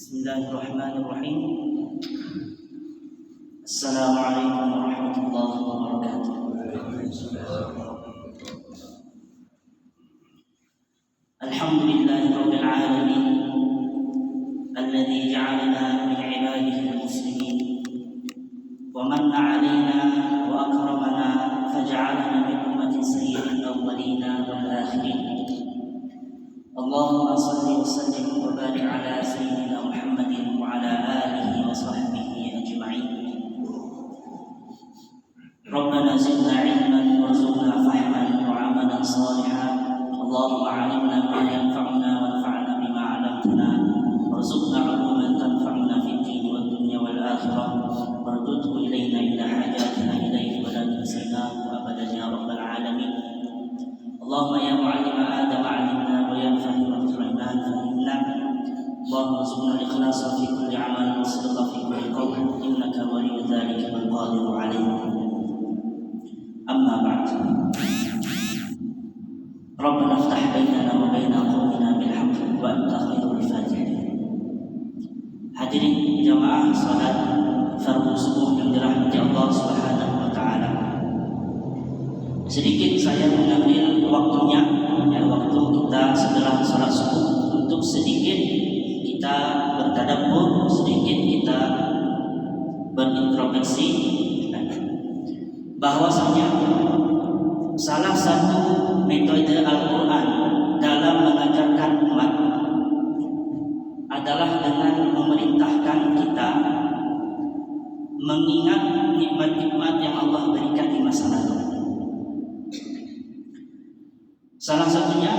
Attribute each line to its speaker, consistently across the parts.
Speaker 1: Bismillahirrahmanirrahim. Assalamualaikum warahmatullahi wabarakatuh. Alhamdulillahirabbil alamin alladzi ja'alana min 'ibadihi al-muslimin wa manna 'alaina wa akramana faj'alana min ummati sayyidil awwalin wal akhirin. Allahumma salli wa sallim wa barik ala sayyidina Muhammadin wa ala alihi wa sahbihi ajma'in. Rabbana zidna 'ilman warzuqna fahman wa 'amalan shalihan. Allahumma 'allimna ma yanfa'una wanfa'na bima 'allamtana warzuqna 'uluman tanfa'una fid din wad dunya wal akhirah wardudhu ilayna ila hajatina ilayhi wa la tunsinahu abadan ya rabbal alamin. Allahumma ya mu'allima Adam 'allimna wa ya fahima Sulaiman fahimna. Allahumma arzuqna al-ikhlasa fi kulli 'amal wa sidqa fi kulli qawl innaka waliyyu dzalika wal qadiru 'alayhi. Amma ba'd. Rabbana iftah bainana wa baina qaumina bil haqq wa anta khairul fatihin. Hadirin jamaah salat fardhu subuh yang dirahmati Allah Subhanahu wa taala. Sedikit saya mengambil waktunya, waktu kita setelah salat subuh untuk sedikit kita bertadabbur, sedikit kita berintrospeksi bahwasanya salah satu metode Al-Quran dalam mengajarkan umat adalah dengan memerintahkan kita mengingat nikmat-nikmat yang Allah berikan di masa lalu. Salah satunya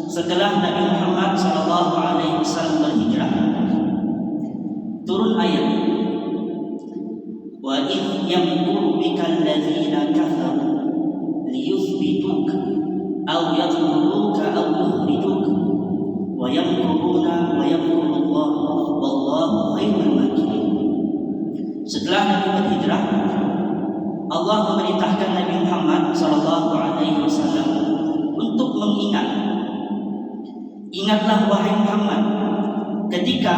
Speaker 1: setelah Nabi Muhammad SAW berhijrah, turun ayat wa idh yamkuru bikal ladzina kafaru liyuthbituk aw yaqtuluka aw yukhrijuk wa yamkuruna wa yamkuru Allah wallahu khairul makirin. Setelah Nabi berhijrah, Allah memerintahkan Nabi Muhammad SAW untuk mengingat. Ingatlah wahai Muhammad, ketika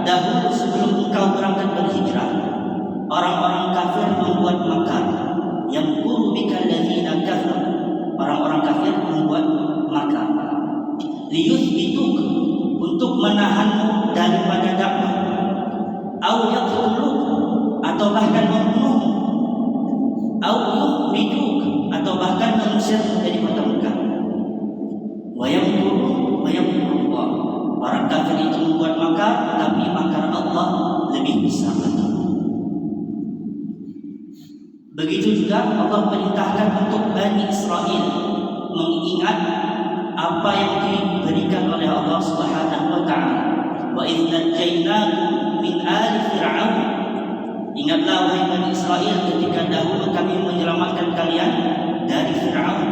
Speaker 1: dahulu sebelum engkau berangkat berhijrah, orang-orang kafir membuat makar. Yang kuru bikal ladzina kafaru, orang-orang kafir membuat makar. Liyuthbituk, untuk menahanmu daripada dakwah. Au yaqtuluk, atau bahkan membunuhmu. Au yukhrijuk, atau bahkan mengusir dari kota Mekah. Wa yamkuru Allah, orang kafir itu membuat makar, tapi makar Allah lebih besar lagi. Begitu juga Allah perintahkan untuk Bani Israel mengingat apa yang diberikan oleh Allah Subhanahu wa taala. Wa idz najjaynakum min ali fir'aun, ingatlah wahai Bani Israel ketika dahulu kami menyelamatkan kalian dari Fir'aun.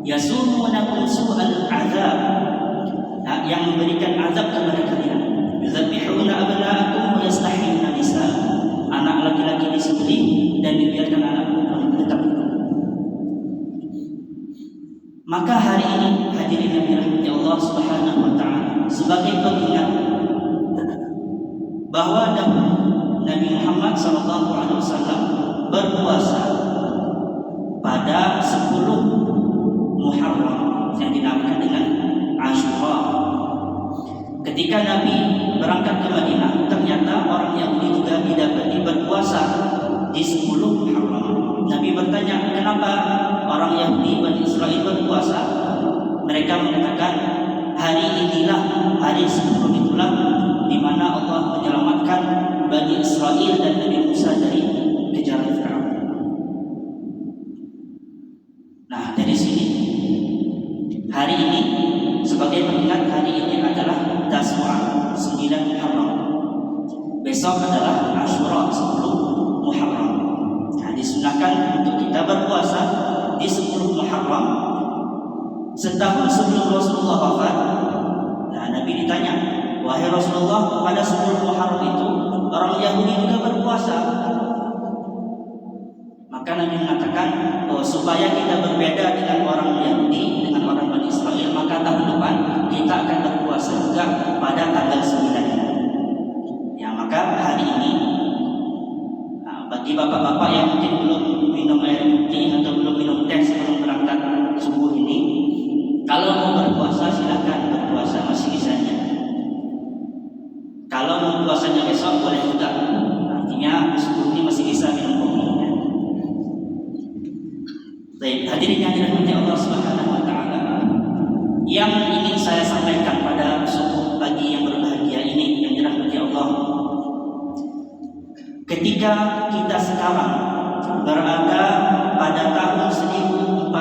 Speaker 1: Yasumunakum su'al azab, yang memberikan azab kepada kalian. Yuzabbihuna abna'akum wa yastahyuna nisa'akum, anak laki-laki disembelih dan dibiarkan anak perempuan tetap hidup. Maka hari ini hadirin yang dirahmati Allah Subhanahu wa taala, sebagai pengingat bahwa Nabi Muhammad SAW berpuasa pada 10 Muharram yang dinamakan dengan Ashura. Ketika Nabi berangkat ke Madinah, ternyata orang Yahudi juga didapati berpuasa di 10 Muharram. Nabi bertanya, kenapa orang Yahudi Bani Israel berpuasa? Mereka mengatakan, hari inilah, hari 10 itulah di mana Allah menyelamatkan Bani Israel dan Nabi Musa dari kejaran Fir'aun. Nah, dari sini hari ini sebagai pengingat, hari ini adalah Tasu'a 9 Muharram. Besok adalah Ashura 10 Muharram. Nah, disunahkan untuk kita berpuasa di 10 Muharram setahun sebelum Rasulullah wafat. Nah, Nabi ditanya, wahai Rasulullah, pada 10 Muharram itu orang Yahudi juga berpuasa. Maka Nabi mengatakan, supaya kita berbeda dengan orang Yahudi, dengan orang Bani Israel, maka tahun depan kita akan berpuasa juga pada tanggal 9. Maka hari ini bagi bapak-bapak yang mungkin belum minum air putih atau belum minum teh sebelum berangkat subuh ini, kalau mau berpuasa silakan berpuasa, masih bisanya. Kalau mau puasanya besok boleh juga, artinya subuh ini masih bisa minum kopi. Baik, hadirin yang dirahmati Allah Subhanahu wa taala, yang ingin saya sampaikan pada subuh pagi yang berbahagia ini yang dirahmati Allah, ketika kita sekarang berada pada tahun 1445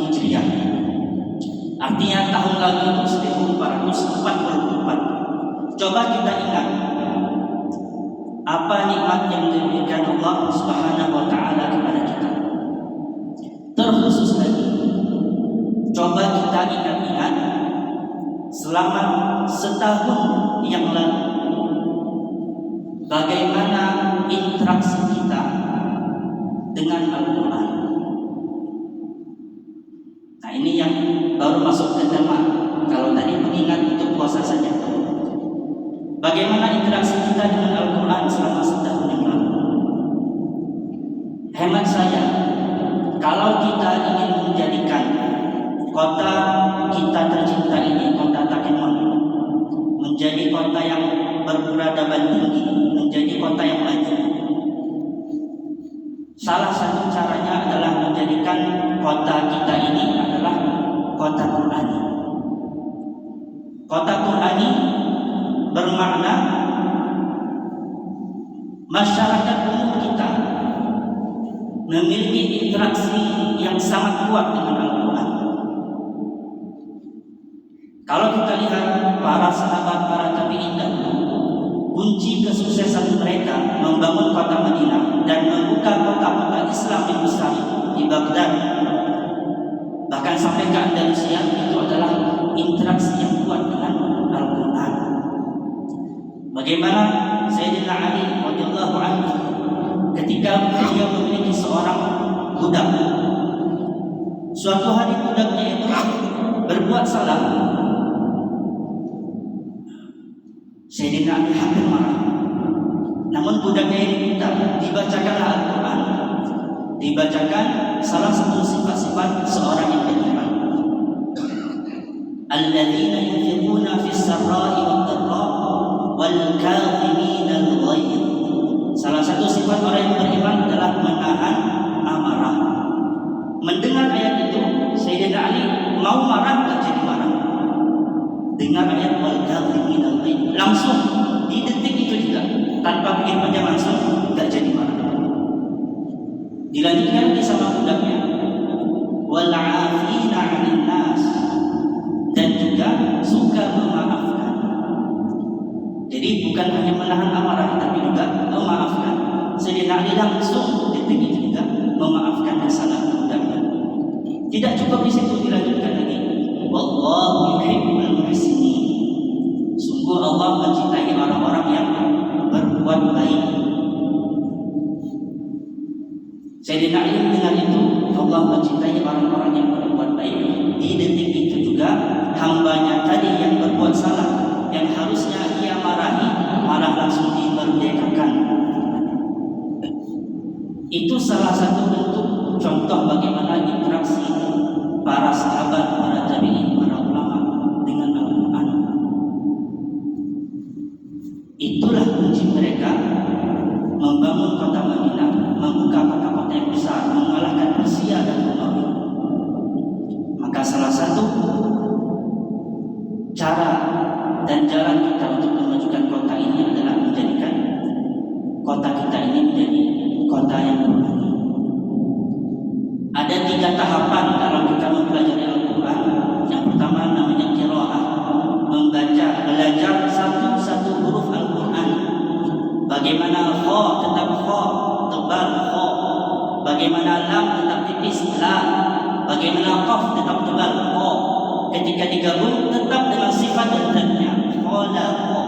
Speaker 1: Hijriah, artinya tahun lalu itu 1444. Coba kita ingat apa nikmat yang diberikan Allah Subhanahu wa taala kepada kita. Terkhusus lagi, coba kita ingat-ingat selama setahun yang lalu, bagaimana interaksi kita dengan Al-Quran. Nah, ini yang baru masuk ke tema. Kalau tadi mengingat untuk puasa saja, bagaimana interaksi kita dengan Al-Quran selama setahun yang lalu. Hemat saya, kalau kita ingin menjadikan kota kita tercinta ini, kota Takengon, menjadi kota yang berperadaban tinggi, menjadi kota yang maju, salah satu caranya adalah menjadikan kota kita ini adalah kota Qurani. Kota Qurani bermakna masyarakat umum kita memiliki interaksi yang sangat kuat dengan Al-Quran. Kalau kita lihat para sahabat, para tabi'in dahulu, kunci kesuksesan mereka membangun kota Madinah dan membuka kota-kota Islam yang besar di Baghdad, bahkan sampai ke Andalusia, itu adalah interaksi yang kuat dengan Al-Quran. Bagaimana Sayyidina Ali radhiyallahu anhu ketika beliau memiliki seorang budak, suatu hari budaknya itu berbuat salah, Sayyidina Ali hampir marah. Namun budaknya ini minta dibacakanlah Al-Quran, dibacakan salah satu sifat-sifat seorang yang beriman. Alladzina yunfiquna fis sarra'i wad dharra'i wal kadhimina al-ghayz. Salah satu sifat orang yang beriman adalah menahan amarah. Mendengar ayat itu, Sayyidina Ali mau marah tak jadi marah. Dengar ayat wal kadhimina al-ghayz, langsung di detik itu juga tanpa pikir panjang langsung tak jadi marah. Dilanjutkan lagi sama budaknya, wal 'afina 'anil nas, dan juga suka memaafkan. Jadi bukan hanya menahan amarah tapi juga memaafkan. Sayyidina Ali langsung detik itu juga memaafkan kesalahan budaknya. Tidak cukup di situ, dilanjutkan lagi, wallahu yuhibbul muhsinin. Sungguh Allah mencintai orang-orang yang berbuat baik. Sayyidina Ali mendengar itu, Allah mencintai orang-orang yang berbuat baik. Di detik itu juga hambanya tadi yang berbuat salah, yang harusnya ia marahi, malah langsung dimerdekakan. Itu salah satu bentuk contoh bagaimana interaksi para sahabat, para tabi'in, para ulama dengan Al-Quran. Itulah kunci mereka membangun kota Madinah, membuka kota-kota yang besar, mengalahkan Persia dan Romawi. Maka salah satu cara dan jalan kita untuk memajukan kota ini adalah menjadikan kota kita ini menjadi kota yang Qurani. Ada 3 tahapan dalam kita mempelajari Al-Quran. Yang pertama namanya qiraah, membaca, belajar satu-satu huruf Al-Quran. Bagaimana kha tetap kha, tebal kha. Bagaimana lam tetap tipis la. Bagaimana qaf tetap tebal qa. Ketika digabung tetap dengan sifat dan zatnya. Khalaqa,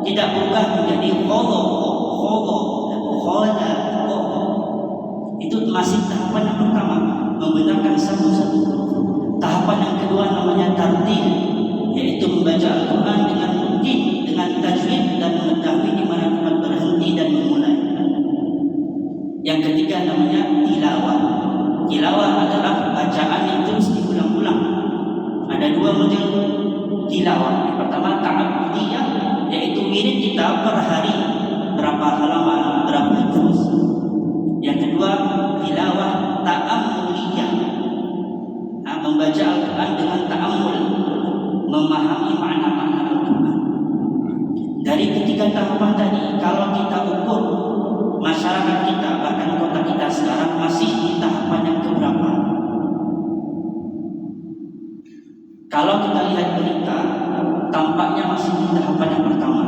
Speaker 1: tidak berubah menjadi khalaqa, khalaqa. Itu masih tahapan yang pertama, membenarkan satu-satu huruf. Tahapan yang kedua namanya tartil, yaitu membaca Al-Quran dengan mungkin dengan tajwid dan mengetahui di mana tempat berhenti dan memulai. Yang ketiga namanya tilawah. Tilawah adalah bacaan yang terus diulang-ulang. Ada dua model tilawah. Yang pertama ta'abbudiyah, yaitu wirid kita per hari berapa halaman, berapa juz. Yang kedua tilawah ta'ammuliyah, membaca Al-Quran dengan ta'ammul, memahami makna-makna Al-Quran. Dari ketiga tahapan tadi, kalau kita ukur masyarakat kita, bahkan kota kita sekarang masih di tahapan yang keberapa? Kalau kita lihat berita, tampaknya masih di tahapan yang pertama,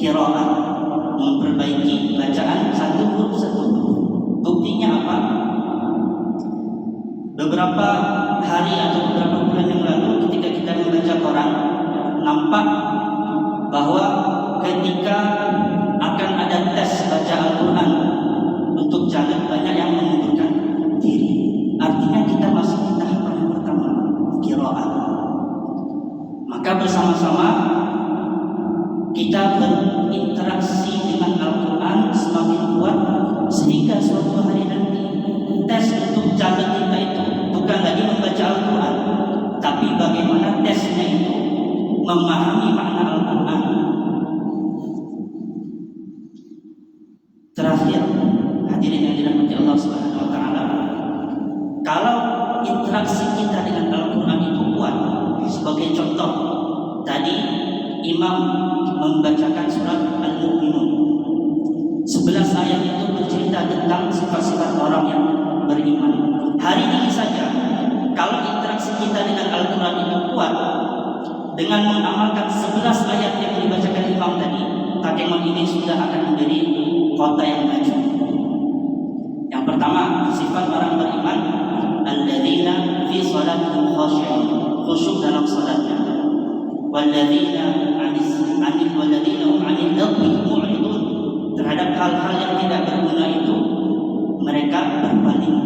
Speaker 1: qiraat, memperbaiki bacaan satu huruf satu huruf. Buktinya apa? Beberapa hari atau beberapa bulan yang lalu ketika kita membaca koran, nampak bahwa ketika akan ada tes baca Al-Quran untuk caleg, banyak yang mengundurkan diri. Artinya kita masih di tahapan yang pertama, qiraat. Maka bersama-sama kita berinteraksi dengan Al-Quran semakin kuat, sehingga suatu hari nanti tes untuk caleg kita itu bukan lagi membaca Al-Quran, tapi bagaimana tesnya itu memahami makna Al-Quran. Terakhir, hadirin yang dirahmati Allah Subhanahu wa taala, kalau interaksi kita dengan Al-Quran itu kuat, sebagai contoh tadi imam membacakan surat Al-Mu'minun, 11 ayat itu bercerita tentang sifat-sifat orang yang beriman. Hari ini saja, kalau interaksi kita dengan Al-Quran itu kuat, dengan mengamalkan 11 ayat yang dibacakan imam tadi, Takemon ini sudah akan menjadi kota yang maju. Yang pertama, sifat orang beriman, alladzina fi salatihim khashi'un, khusyuk dalam salatnya. Walladzina hum 'anil lagwi mu'ridun, terhadap hal-hal yang tidak berguna itu mereka berpaling.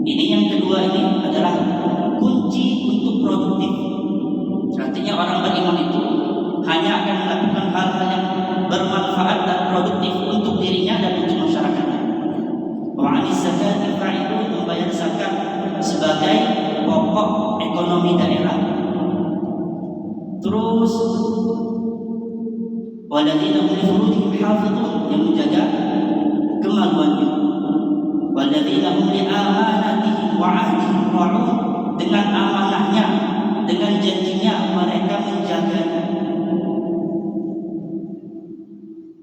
Speaker 1: Ini yang kedua, ini adalah kunci untuk produktif. Artinya orang beriman itu hanya akan melakukan hal-hal yang bermanfaat dan produktif untuk dirinya dan untuk masyarakatnya. Wa 'anis zakati fa'ilun, membayar zakat sebagai pokok ekonomi daerah. Terus walladzina hum li furujihim hafizun, yang menjaga kemaluannya. Walladzina hum li amanatihim wa 'ahdihim ra'un, dengan amanahnya, dengan janjinya mereka menjaganya.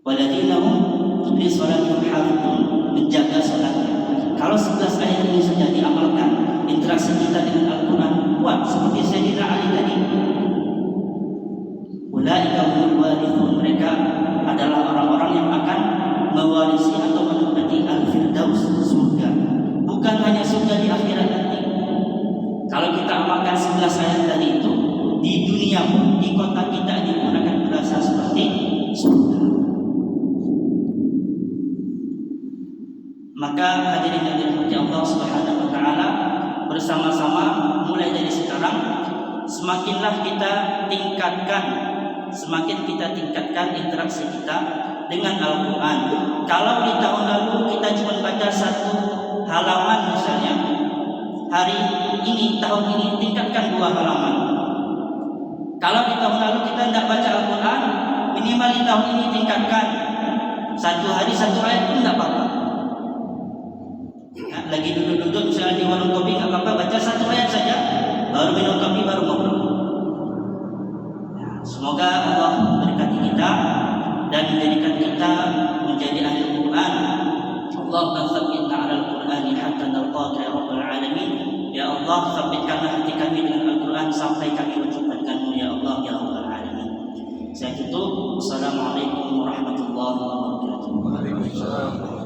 Speaker 1: Walladzina hum li salatihim hafizun, menjaga salatnya. Kalau 11 ayat ini saja diamalkan, interaksi kita dengan Al-Quran kuat seperti Sayyidina Ali tadi. Ulaika humul warithun, mereka adalah orang-orang yang akan mewarisi atau menempati al-firdaus, surga. Bukan hanya surga di akhirat nanti. Kalau kita amalkan 11 ayat tadi itu, di dunia pun, di kota kita ini pun akan berasa seperti surga. Maka hadirin yang dirahmati Allah Subhanahu wa taala, bersama-sama mulai dari sekarang semakin kita tingkatkan interaksi kita dengan Al-Quran. Kalau di tahun lalu kita cuma baca satu halaman misalnya, hari ini, tahun ini tingkatkan 2 halaman. Kalau di tahun lalu kita tidak baca Al-Quran, minimal di tahun ini tingkatkan 1 hari 1 ayat pun tidak apa-apa. Lagi duduk-duduk misalnya di warung kopi, nggak apa-apa, baca 1 ayat saja, baru minum kopi, baru ngobrol. Semoga Allah memberkati kita dan menjadikan kita menjadi ahli Al-Quran. Allahumma tsabbitna 'alal Qur'ani hatta nalqaka ya rabbal alamin. Ya Allah, sabitkanlah hati kami dengan Al-Quran sampai kami berjumpa denganmu ya Allah ya rabbal alamin. Saya tutup. Assalamualaikum warahmatullahi wabarakatuh.